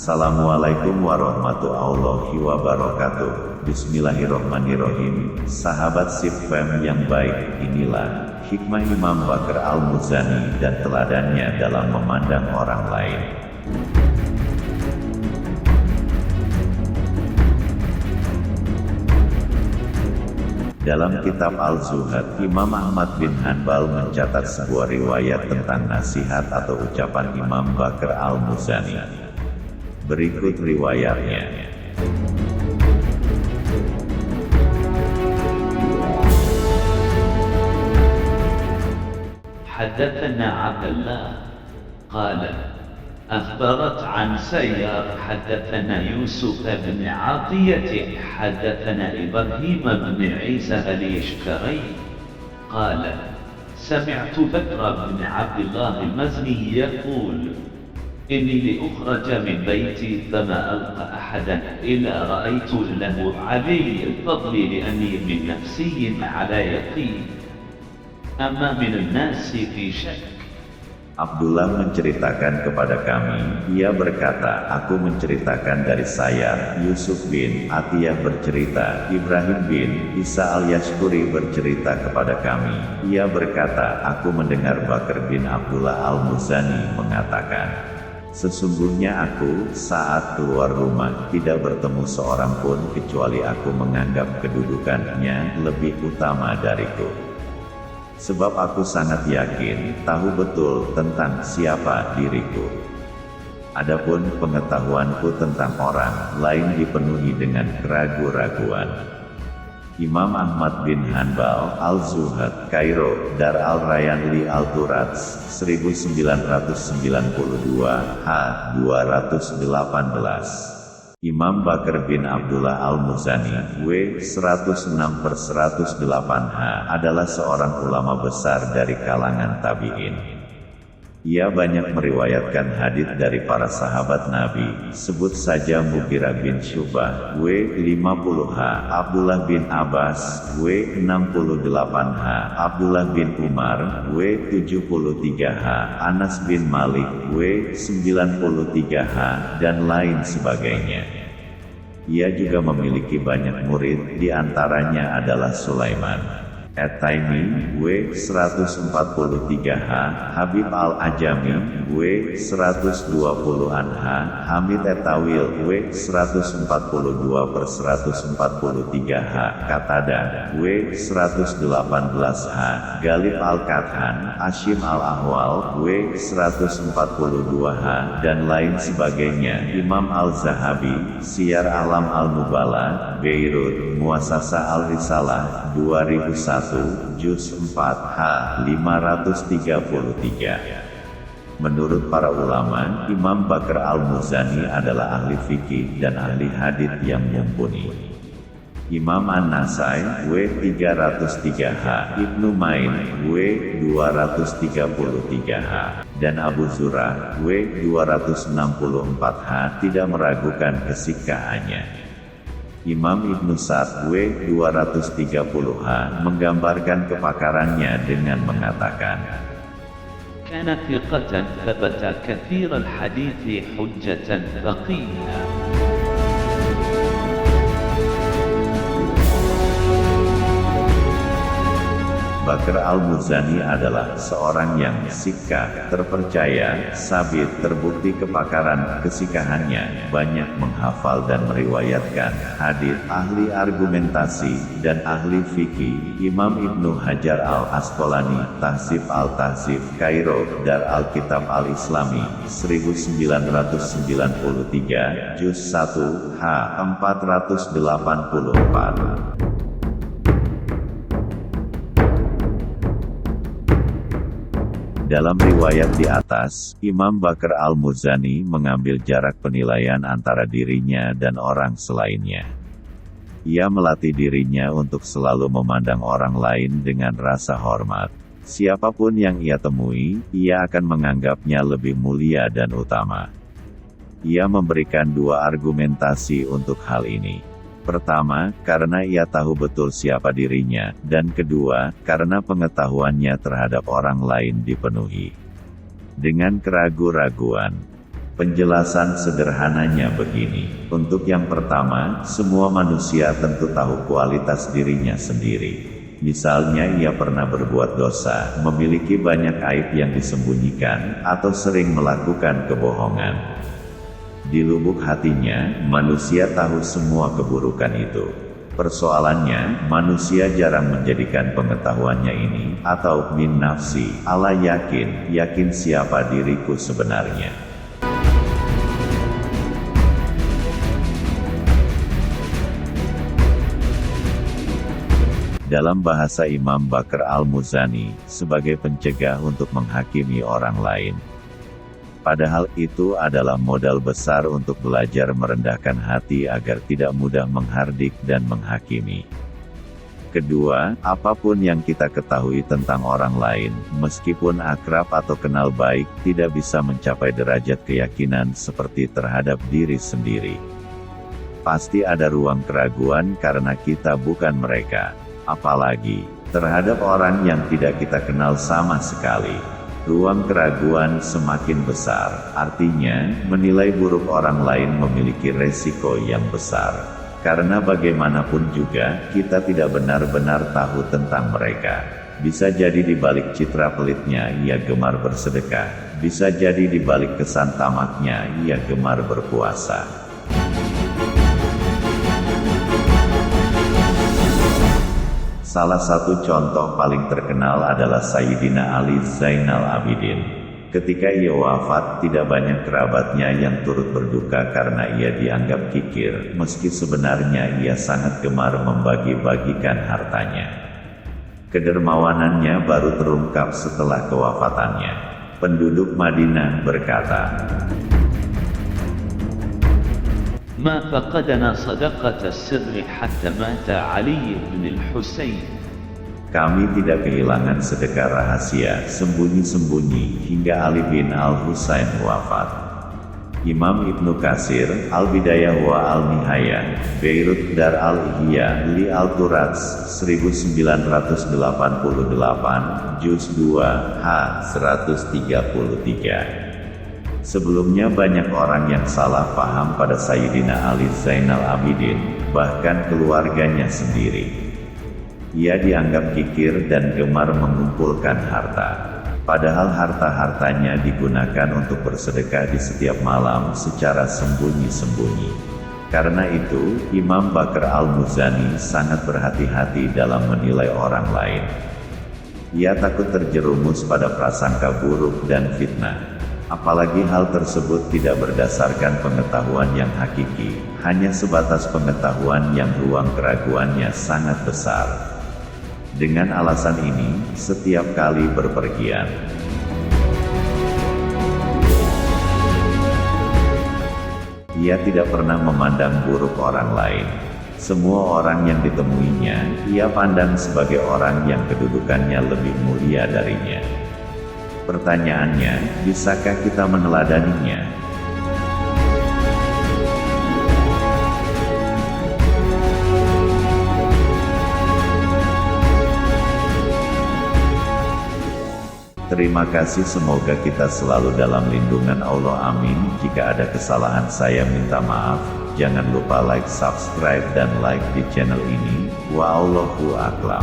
Assalamualaikum warahmatullahi wabarakatuh. Bismillahirrohmanirrohim. Sahabat Sifem yang baik, inilah hikmah Imam Bakr Al-Muzani dan teladannya dalam memandang orang lain. Dalam kitab Al-Zuhad, Imam Ahmad bin Hanbal mencatat sebuah riwayat tentang nasihat atau ucapan Imam Bakr Al-Muzani. Berikut riwayatnya. حدثنا عبد الله قال أخبرت عن سيار حدثنا يوسف بن عطية حدثنا إبراهيم بن عيسى اليشكري قال سمعت بكر بن عبد الله المزني يقول إني لأخرج من بيتي فما ألقى أحدا إلا رأيت له علي الفضل لأني من نفسي على يقين أما من الناس في شك. Abdullah menceritakan kepada kami, ia berkata, aku menceritakan dari saya, Yusuf bin Atiyah bercerita, Ibrahim bin Isa al-Yashkuri bercerita kepada kami, ia berkata, aku mendengar Bakr bin Abdullah al-Muzani mengatakan, sesungguhnya aku, saat keluar rumah, tidak bertemu seorang pun kecuali aku menganggap kedudukannya lebih utama dariku. Sebab aku sangat yakin, tahu betul tentang siapa diriku. Adapun pengetahuanku tentang orang lain dipenuhi dengan keraguan-raguan. Imam Ahmad bin Hanbal, Al-Zuhad, Kairo, Dar al-Rayan li Al-Turats, 1992, h. 218. Imam Bakr bin Abdullah Al-Muzani, W. 106/108h, adalah seorang ulama besar dari kalangan tabi'in. Ia banyak meriwayatkan hadits dari para sahabat Nabi, sebut saja Mughirah bin Syu'bah, W. 50h, Abdullah bin Abbas, W. 68h, Abdullah bin Umar, W. 73h, Anas bin Malik, W. 93h, dan lain sebagainya. Ia juga memiliki banyak murid, di antaranya adalah Sulaiman At-Taimi, W. 143h, Habib al-Ajami, W. 120h, Hamid At-Tawil, W. 142/143h, Qatada, W. 118h, Galib al-Qathan, Hashim al-Ahwal, W. 142h, dan lain sebagainya. Imam al-Zahabi, Siyar Alam al-Nubala, Beirut, Muassasa al-Risalah, 2001, Juz 4, h. 533. Menurut para ulama, Imam Bakr Al-Muzani adalah ahli fikih dan ahli hadits yang mumpuni. Imam An-Nasai, W. 303h, Ibnu Main, W. 233h, dan Abu Zur'ah, W. 264h tidak meragukan kesikhahannya. Imam Ibnu Sa'd, W. 230h, menggambarkan kepakarannya dengan mengatakan, كان ثقة ثبت كثير الحديث حجة فقيها. Bakr Al-Muzani adalah seorang yang sikah, terpercaya, sabit, terbukti kepakaran kesikhahannya, banyak menghafal dan meriwayatkan hadits, ahli argumentasi, dan ahli fikih. Imam Ibnu Hajar Al-Asqalani, Tahzib Al-Tahzib, Kairo, Dar Al-Kitab Al-Islami, 1993, Juz 1, h. 484. Dalam riwayat di atas, Imam Bakr Al-Muzani mengambil jarak penilaian antara dirinya dan orang selainnya. Ia melatih dirinya untuk selalu memandang orang lain dengan rasa hormat. Siapapun yang ia temui, ia akan menganggapnya lebih mulia dan utama. Ia memberikan dua argumentasi untuk hal ini. Pertama, karena ia tahu betul siapa dirinya, dan kedua, karena pengetahuannya terhadap orang lain dipenuhi dengan keraguan-raguan. Penjelasan sederhananya begini. Untuk yang pertama, semua manusia tentu tahu kualitas dirinya sendiri. Misalnya ia pernah berbuat dosa, memiliki banyak aib yang disembunyikan, atau sering melakukan kebohongan. Di lubuk hatinya, manusia tahu semua keburukan itu. Persoalannya, manusia jarang menjadikan pengetahuannya ini, atau min nafsi, ala yakin siapa diriku sebenarnya. Dalam bahasa Imam Bakr Al-Muzani, sebagai pencegah untuk menghakimi orang lain. Padahal itu adalah modal besar untuk belajar merendahkan hati agar tidak mudah menghardik dan menghakimi. Kedua, apapun yang kita ketahui tentang orang lain, meskipun akrab atau kenal baik, tidak bisa mencapai derajat keyakinan seperti terhadap diri sendiri. Pasti ada ruang keraguan karena kita bukan mereka. Apalagi terhadap orang yang tidak kita kenal sama sekali. Ruang keraguan semakin besar, artinya, menilai buruk orang lain memiliki resiko yang besar. Karena bagaimanapun juga, kita tidak benar-benar tahu tentang mereka. Bisa jadi di balik citra pelitnya ia gemar bersedekah, bisa jadi di balik kesan tamaknya ia gemar berpuasa. Salah satu contoh paling terkenal adalah Sayyidina Ali Zainal Abidin. Ketika ia wafat, tidak banyak kerabatnya yang turut berduka karena ia dianggap kikir, meski sebenarnya ia sangat gemar membagi-bagikan hartanya. Kedermawanannya baru terungkap setelah kewafatannya. Penduduk Madinah berkata, ما فقدنا صدقة السر حتى مات علي بن الحسين. kami tidak kehilangan sedekah rahasia, sembunyi-sembunyi, hingga Ali bin Al-Husain wafat. Imam Ibnu Katsir, Al-Bidayah wa Al-Nihayah, Beirut Dar Al-Ihya, Li Al-Turats, 1988, Juz 2, H. 133. Sebelumnya banyak orang yang salah paham pada Sayyidina Ali Zainal Abidin, bahkan keluarganya sendiri. Ia dianggap kikir dan gemar mengumpulkan harta. Padahal harta-hartanya digunakan untuk bersedekah di setiap malam secara sembunyi-sembunyi. Karena itu, Imam Bakr Al-Muzani sangat berhati-hati dalam menilai orang lain. Ia takut terjerumus pada prasangka buruk dan fitnah. Apalagi hal tersebut tidak berdasarkan pengetahuan yang hakiki, hanya sebatas pengetahuan yang ruang keraguannya sangat besar. Dengan alasan ini, setiap kali berpergian, ia tidak pernah memandang buruk orang lain. Semua orang yang ditemuinya, ia pandang sebagai orang yang kedudukannya lebih mulia darinya. Pertanyaannya, bisakah kita meneladaninya? Terima kasih, semoga kita selalu dalam lindungan Allah, amin. Jika ada kesalahan saya minta maaf. Jangan lupa like, subscribe dan like di channel ini. Wallahu a'lam.